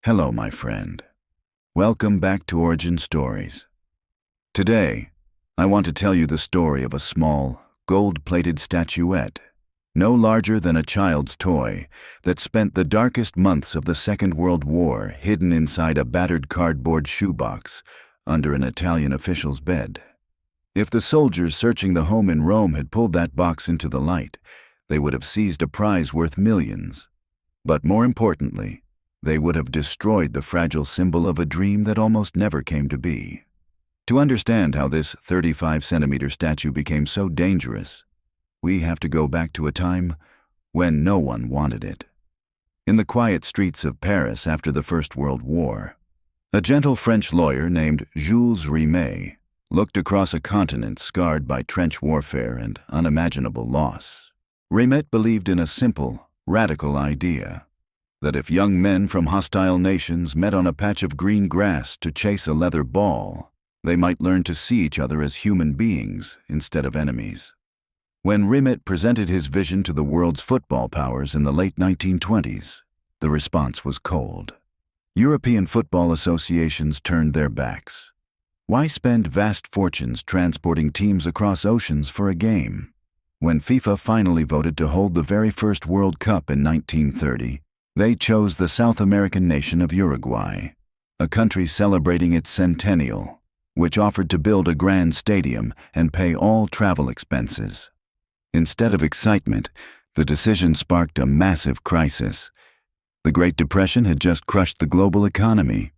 Hello, my friend. Welcome back to Origin Stories. Today, I want to tell you the story of a small, gold-plated statuette, no larger than a child's toy, that spent the darkest months of the Second World War hidden inside a battered cardboard shoebox under an Italian official's bed. If the soldiers searching the home in Rome had pulled that box into the light, they would have seized a prize worth millions. But more importantly, they would have destroyed the fragile symbol of a dream that almost never came to be. To understand how this 35-centimeter statue became so dangerous, we have to go back to a time when no one wanted it. In the quiet streets of Paris after the First World War, a gentle French lawyer named Jules Rimet looked across a continent scarred by trench warfare and unimaginable loss. Rimet believed in a simple, radical idea: that if young men from hostile nations met on a patch of green grass to chase a leather ball, they might learn to see each other as human beings instead of enemies. When Rimet presented his vision to the world's football powers in the late 1920s, the response was cold. European football associations turned their backs. Why spend vast fortunes transporting teams across oceans for a game? When FIFA finally voted to hold the very first World Cup in 1930, they chose the South American nation of Uruguay, a country celebrating its centennial, which offered to build a grand stadium and pay all travel expenses. Instead of excitement, the decision sparked a massive crisis. The Great Depression had just crushed the global economy.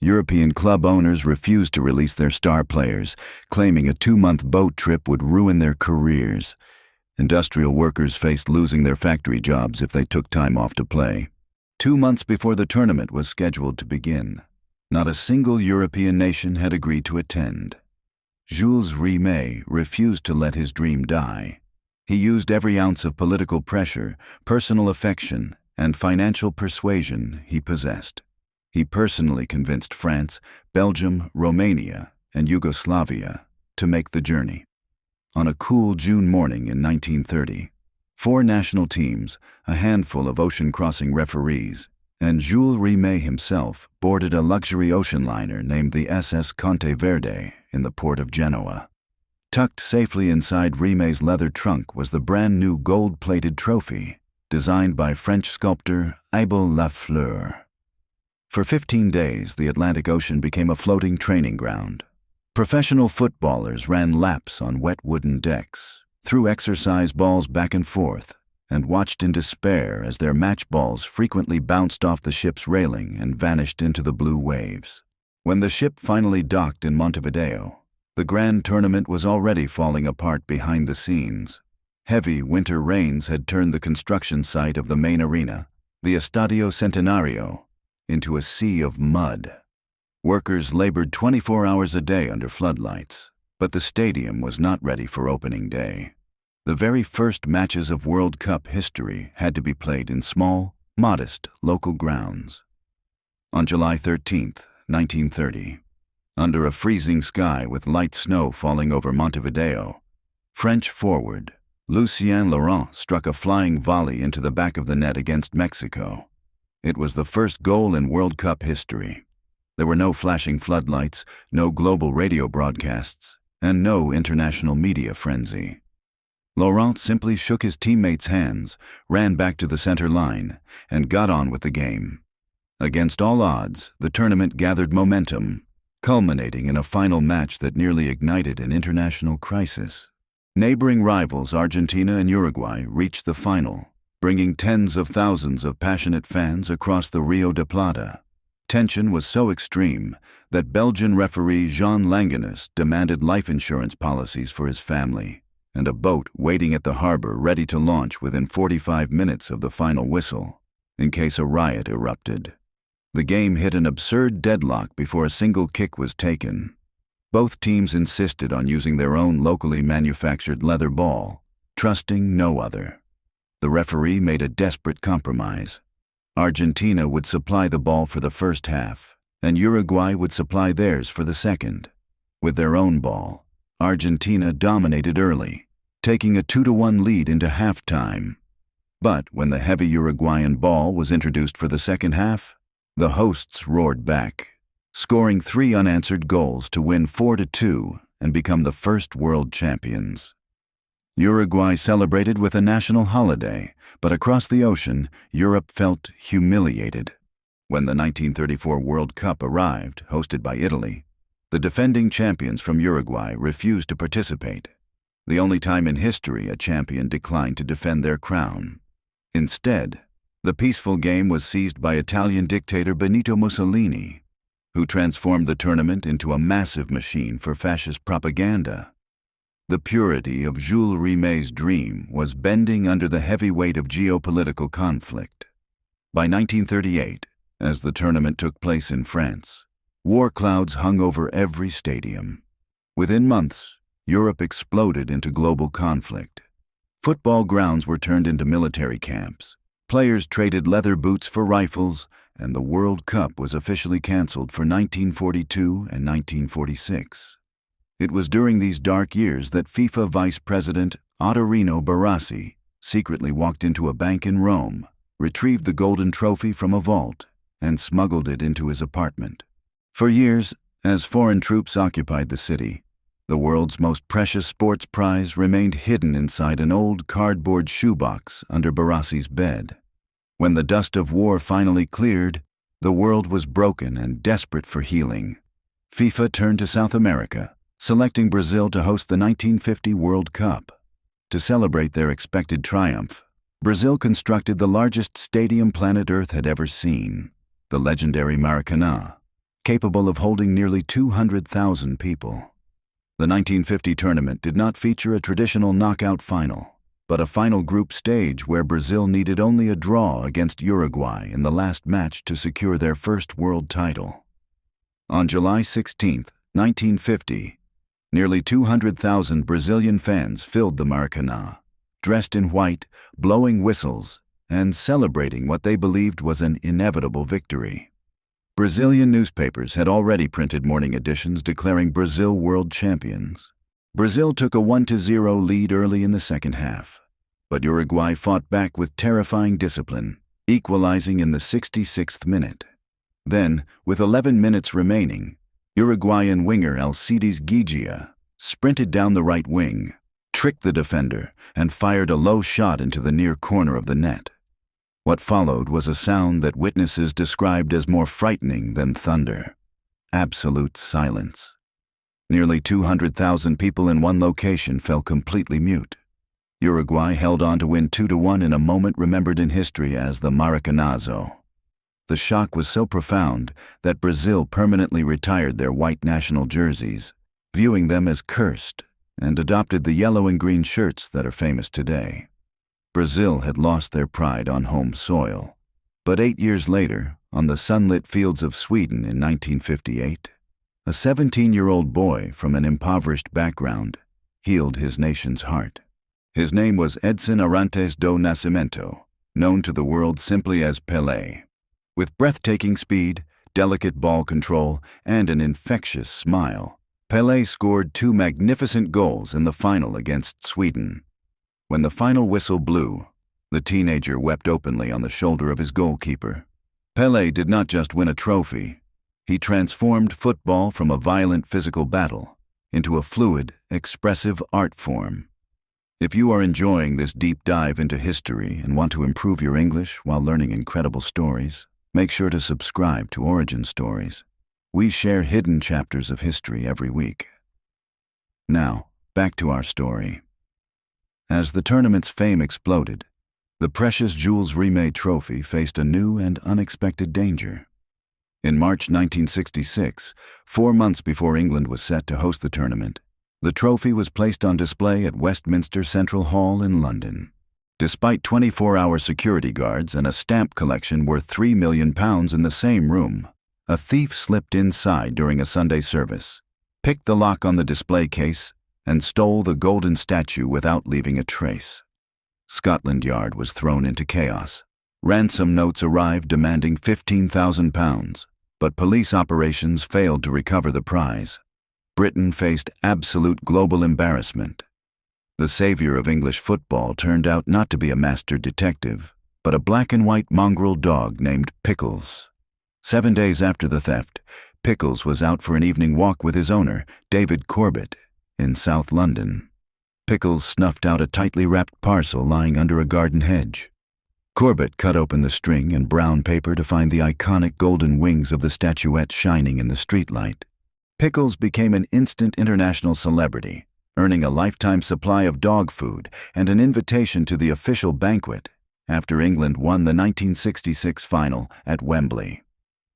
European club owners refused to release their star players, claiming a 2-month boat trip would ruin their careers. Industrial workers faced losing their factory jobs if they took time off to play. 2 months before the tournament was scheduled to begin, not a single European nation had agreed to attend. Jules Rimet refused to let his dream die. He used every ounce of political pressure, personal affection, and financial persuasion he possessed. He personally convinced France, Belgium, Romania, and Yugoslavia to make the journey. On a cool June morning in 1930, 4 national teams, a handful of ocean-crossing referees, and Jules Rimet himself boarded a luxury ocean liner named the SS Conte Verde in the port of Genoa. Tucked safely inside Rimet's leather trunk was the brand-new gold-plated trophy, designed by French sculptor Abel Lafleur. For 15 days, the Atlantic Ocean became a floating training ground. Professional footballers ran laps on wet wooden decks, threw exercise balls back and forth, and watched in despair as their match balls frequently bounced off the ship's railing and vanished into the blue waves. When the ship finally docked in Montevideo, the grand tournament was already falling apart behind the scenes. Heavy winter rains had turned the construction site of the main arena, the Estadio Centenario, into a sea of mud. Workers labored 24 hours a day under floodlights, but the stadium was not ready for opening day. The very first matches of World Cup history had to be played in small, modest local grounds. On July 13, 1930, under a freezing sky with light snow falling over Montevideo, French forward Lucien Laurent struck a flying volley into the back of the net against Mexico. It was the first goal in World Cup history. There were no flashing floodlights, no global radio broadcasts, and no international media frenzy. Laurent simply shook his teammates' hands, ran back to the center line, and got on with the game. Against all odds, the tournament gathered momentum, culminating in a final match that nearly ignited an international crisis. Neighboring rivals Argentina and Uruguay reached the final, bringing tens of thousands of passionate fans across the Rio de Plata. Tension was so extreme that Belgian referee Jean Langenus demanded life insurance policies for his family, and a boat waiting at the harbor ready to launch within 45 minutes of the final whistle, in case a riot erupted. The game hit an absurd deadlock before a single kick was taken. Both teams insisted on using their own locally manufactured leather ball, trusting no other. The referee made a desperate compromise. Argentina would supply the ball for the first half, and Uruguay would supply theirs for the second. With their own ball, Argentina dominated early, taking a 2-1 lead into halftime. But when the heavy Uruguayan ball was introduced for the second half, The hosts roared back, scoring 3 unanswered goals to win 4-2 and become the first world champions. Uruguay celebrated with a national holiday, but across the ocean, Europe felt humiliated. When the 1934 World Cup arrived, hosted by Italy, the defending champions from Uruguay refused to participate, the only time in history a champion declined to defend their crown. Instead, the peaceful game was seized by Italian dictator Benito Mussolini, who transformed the tournament into a massive machine for fascist propaganda. The purity of Jules Rimet's dream was bending under the heavy weight of geopolitical conflict. By 1938, as the tournament took place in France, war clouds hung over every stadium. Within months, Europe exploded into global conflict. Football grounds were turned into military camps. Players traded leather boots for rifles, and the World Cup was officially canceled for 1942 and 1946. It was during these dark years that FIFA Vice President Ottorino Barassi secretly walked into a bank in Rome, retrieved the golden trophy from a vault, and smuggled it into his apartment. For years, as foreign troops occupied the city, the world's most precious sports prize remained hidden inside an old cardboard shoebox under Barassi's bed. When the dust of war finally cleared, the world was broken and desperate for healing. FIFA turned to South America, selecting Brazil to host the 1950 World Cup. To celebrate their expected triumph, Brazil constructed the largest stadium planet Earth had ever seen, the legendary Maracanã, capable of holding nearly 200,000 people. The 1950 tournament did not feature a traditional knockout final, but a final group stage where Brazil needed only a draw against Uruguay in the last match to secure their first world title. On July 16, 1950, nearly 200,000 Brazilian fans filled the Maracanã, dressed in white, blowing whistles, and celebrating what they believed was an inevitable victory. Brazilian newspapers had already printed morning editions declaring Brazil world champions. Brazil took a 1-0 lead early in the second half, but Uruguay fought back with terrifying discipline, equalizing in the 66th minute. Then, with 11 minutes remaining, Uruguayan winger Alcides Gigia sprinted down the right wing, tricked the defender, and fired a low shot into the near corner of the net. What followed was a sound that witnesses described as more frightening than thunder. Absolute silence. Nearly 200,000 people in one location fell completely mute. Uruguay held on to win 2-1 in a moment remembered in history as the Maracanazo. The shock was so profound that Brazil permanently retired their white national jerseys, viewing them as cursed, and adopted the yellow and green shirts that are famous today. Brazil had lost their pride on home soil, but 8 years later, on the sunlit fields of Sweden in 1958, a 17-year-old boy from an impoverished background healed his nation's heart. His name was Edson Arantes do Nascimento, known to the world simply as Pelé. With breathtaking speed, delicate ball control, and an infectious smile, Pelé scored 2 magnificent goals in the final against Sweden. When the final whistle blew, the teenager wept openly on the shoulder of his goalkeeper. Pelé did not just win a trophy. He transformed football from a violent physical battle into a fluid, expressive art form. If you are enjoying this deep dive into history and want to improve your English while learning incredible stories, make sure to subscribe to Origin Stories. We share hidden chapters of history every week. Now, back to our story. As the tournament's fame exploded, the precious Jules Rimet Trophy faced a new and unexpected danger. In March 1966, 4 months before England was set to host the tournament, the trophy was placed on display at Westminster Central Hall in London. Despite 24-hour security guards and a stamp collection worth £3 million in the same room, a thief slipped inside during a Sunday service, picked the lock on the display case, and stole the golden statue without leaving a trace. Scotland Yard was thrown into chaos. Ransom notes arrived demanding £15,000, but police operations failed to recover the prize. Britain faced absolute global embarrassment. The savior of English football turned out not to be a master detective, but a black and white mongrel dog named Pickles. 7 days after the theft, Pickles was out for an evening walk with his owner, David Corbett, in South London. Pickles snuffed out a tightly wrapped parcel lying under a garden hedge. Corbett cut open the string and brown paper to find the iconic golden wings of the statuette shining in the streetlight. Pickles became an instant international celebrity, earning a lifetime supply of dog food and an invitation to the official banquet after England won the 1966 final at Wembley.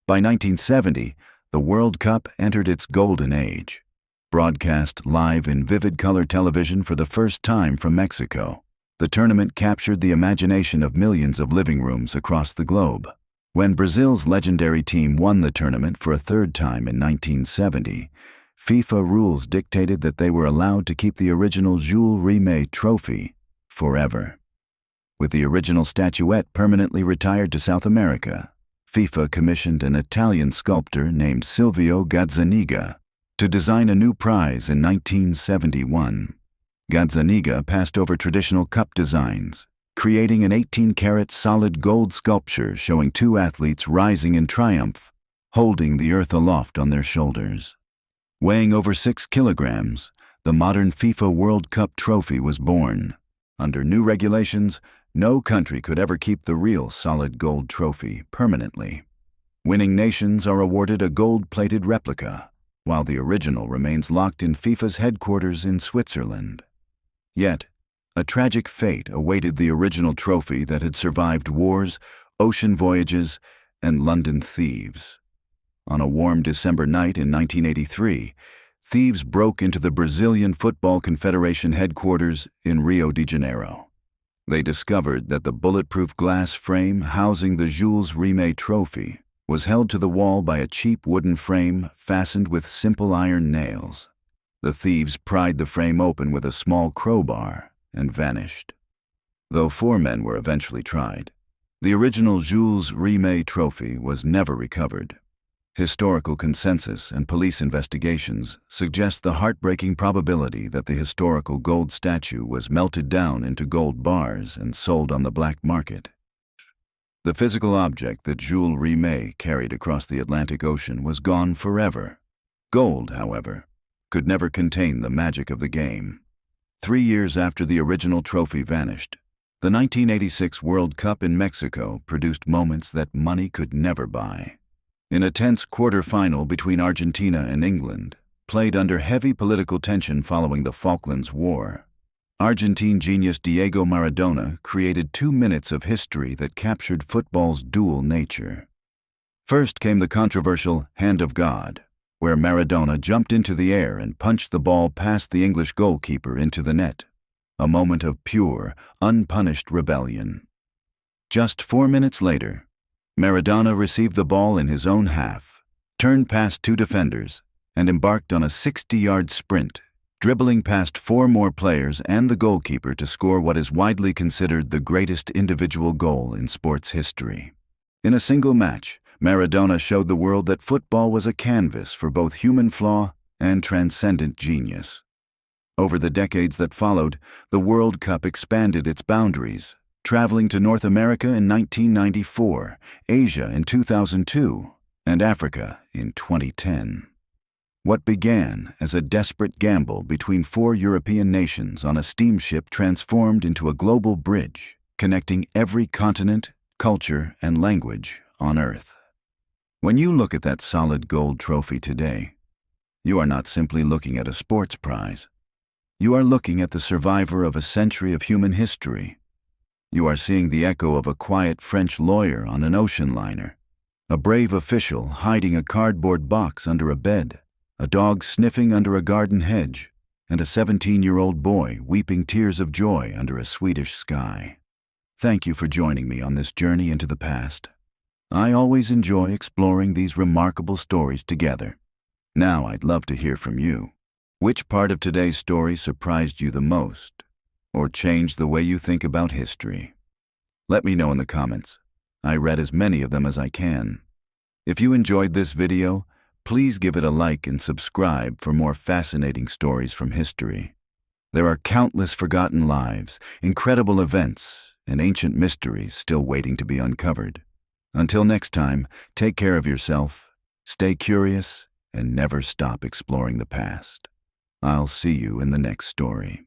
By 1970, the World Cup entered its golden age. Broadcast live in vivid color television for the first time from Mexico, the tournament captured the imagination of millions of living rooms across the globe. When Brazil's legendary team won the tournament for a third time in 1970, FIFA rules dictated that they were allowed to keep the original Jules Rimet Trophy forever. With the original statuette permanently retired to South America, FIFA commissioned an Italian sculptor named Silvio Gazzaniga to design a new prize in 1971. Gazzaniga passed over traditional cup designs, creating an 18-karat solid gold sculpture showing two athletes rising in triumph, holding the earth aloft on their shoulders. Weighing over 6 kilograms, the modern FIFA World Cup trophy was born. Under new regulations, no country could ever keep the real solid gold trophy permanently. Winning nations are awarded a gold-plated replica, while the original remains locked in FIFA's headquarters in Switzerland. Yet, a tragic fate awaited the original trophy that had survived wars, ocean voyages, and London thieves. On a warm December night in 1983, thieves broke into the Brazilian Football Confederation headquarters in Rio de Janeiro. They discovered that the bulletproof glass frame housing the Jules Rimet Trophy was held to the wall by a cheap wooden frame fastened with simple iron nails. The thieves pried the frame open with a small crowbar and vanished. Though 4 men were eventually tried, the original Jules Rimet Trophy was never recovered. Historical consensus and police investigations suggest the heartbreaking probability that the historical gold statue was melted down into gold bars and sold on the black market. The physical object that Jules Rimet carried across the Atlantic Ocean was gone forever. Gold, however, could never contain the magic of the game. 3 years after the original trophy vanished, the 1986 World Cup in Mexico produced moments that money could never buy. In a tense quarter-final between Argentina and England, played under heavy political tension following the Falklands War, Argentine genius Diego Maradona created 2 minutes of history that captured football's dual nature. First came the controversial Hand of God, where Maradona jumped into the air and punched the ball past the English goalkeeper into the net, a moment of pure, unpunished rebellion. Just 4 minutes later, Maradona received the ball in his own half, turned past 2 defenders, and embarked on a 60-yard sprint, dribbling past 4 more players and the goalkeeper to score what is widely considered the greatest individual goal in sports history. In a single match, Maradona showed the world that football was a canvas for both human flaw and transcendent genius. Over the decades that followed, the World Cup expanded its boundaries, traveling to North America in 1994, Asia in 2002, and Africa in 2010. What began as a desperate gamble between 4 European nations on a steamship transformed into a global bridge, connecting every continent, culture, and language on Earth. When you look at that solid gold trophy today, you are not simply looking at a sports prize. You are looking at the survivor of a century of human history. You are seeing the echo of a quiet French lawyer on an ocean liner, a brave official hiding a cardboard box under a bed, a dog sniffing under a garden hedge, and a 17-year-old boy weeping tears of joy under a Swedish sky. Thank you for joining me on this journey into the past. I always enjoy exploring these remarkable stories together. Now I'd love to hear from you. Which part of today's story surprised you the most, or changed the way you think about history? Let me know in the comments. I read as many of them as I can. If you enjoyed this video, please give it a like and subscribe for more fascinating stories from history. There are countless forgotten lives, incredible events, and ancient mysteries still waiting to be uncovered. Until next time, take care of yourself, stay curious, and never stop exploring the past. I'll see you in the next story.